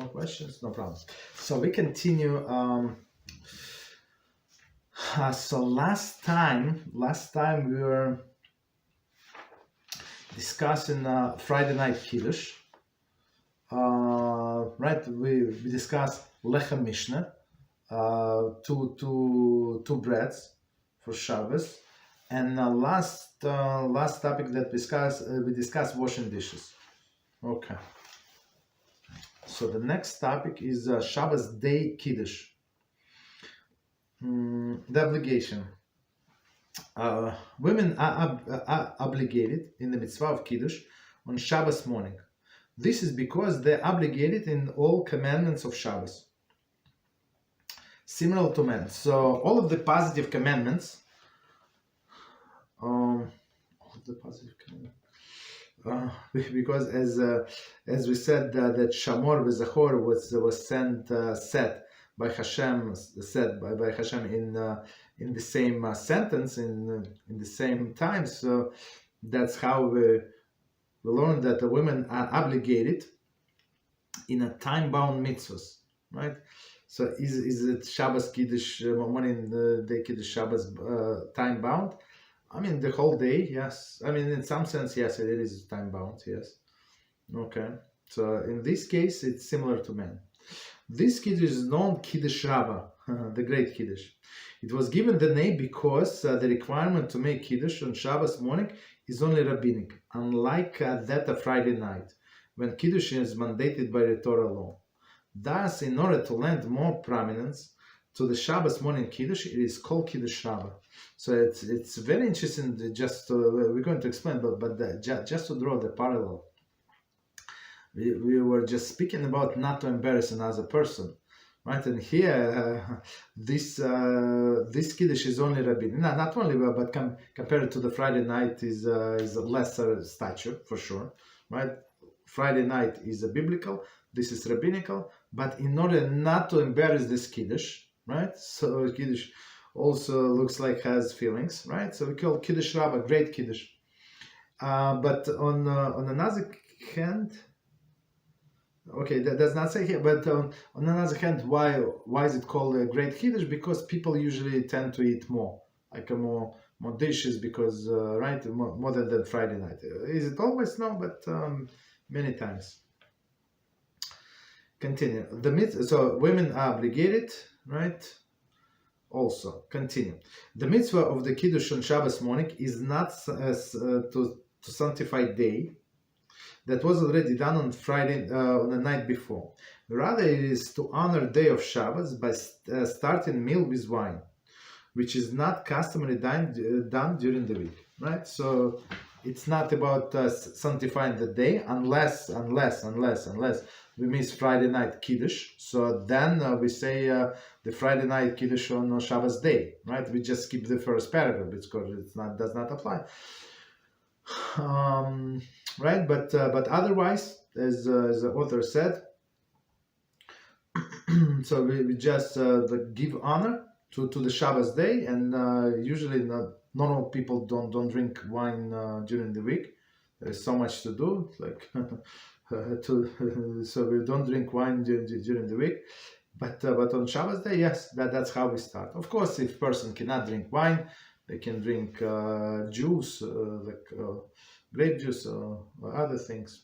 No questions? No problem. So we continue. So last time we were discussing Friday night Kiddush. Right? We discussed Lechem Mishnah, two breads for Shabbos, and last topic that we discussed washing dishes. Okay. So the next topic is Shabbos day Kiddush. The obligation. Women are obligated in the mitzvah of Kiddush on Shabbos morning. This is because they're obligated in all commandments of Shabbos, similar to men. So all of the positive commandments, because as we said that Shamor v'Zachor was said by Hashem, by Hashem in the same sentence in the same time. So that's how we learn that the women are obligated in a time-bound mitzvahs, right? So is it Shabbos Kiddush morning day Kiddush Shabbos time-bound? I mean the whole day, yes. I mean in some sense, yes, it is time-bound, yes. Okay. So in this case, it's similar to men. This Kiddush is known Kiddush Rabbah, the great Kiddush. It was given the name because the requirement to make Kiddush on Shabbos morning is only rabbinic, unlike that of Friday night, when Kiddush is mandated by the Torah law. Thus, in order to lend more prominence to the Shabbos morning Kiddush, it is called Kiddush Rabbah. So it's very interesting. We're going to explain, but just to draw the parallel. We were just speaking about not to embarrass another person, right? And here, this Kiddush is only rabbinic. Not only, but compared to the Friday night is a lesser stature for sure, right? Friday night is a biblical. This is rabbinical. But in order not to embarrass this Kiddush, right? So Kiddush also looks like has feelings, right? So we call Kiddush Rabbah, great Kiddush. But on another hand. Okay, that does not say here, but on another hand, why is it called a great Kiddush? Because people usually tend to eat more, like more dishes, because right, more than Friday night. Is it always? No, but many times. Continue. So women are obligated, right? Also, continue. The mitzvah of the Kiddush on Shabbos morning is not to sanctify day. That was already done on Friday, on the night before. Rather, it is to honor day of Shabbos by starting meal with wine, which is not customarily done during the week, right? So it's not about sanctifying the day unless we miss Friday night Kiddush. So then we say the Friday night Kiddush on Shabbos day, right? We just skip the first paragraph because it does not apply. Right, but otherwise, as the author said, so we just give honor to the Shabbos day, and usually normal people don't drink wine during the week. There is so much to do, like so we don't drink wine during the week. But on Shabbos day, yes, that's how we start. Of course, if person cannot drink wine, they can drink juice, like grape juice or other things.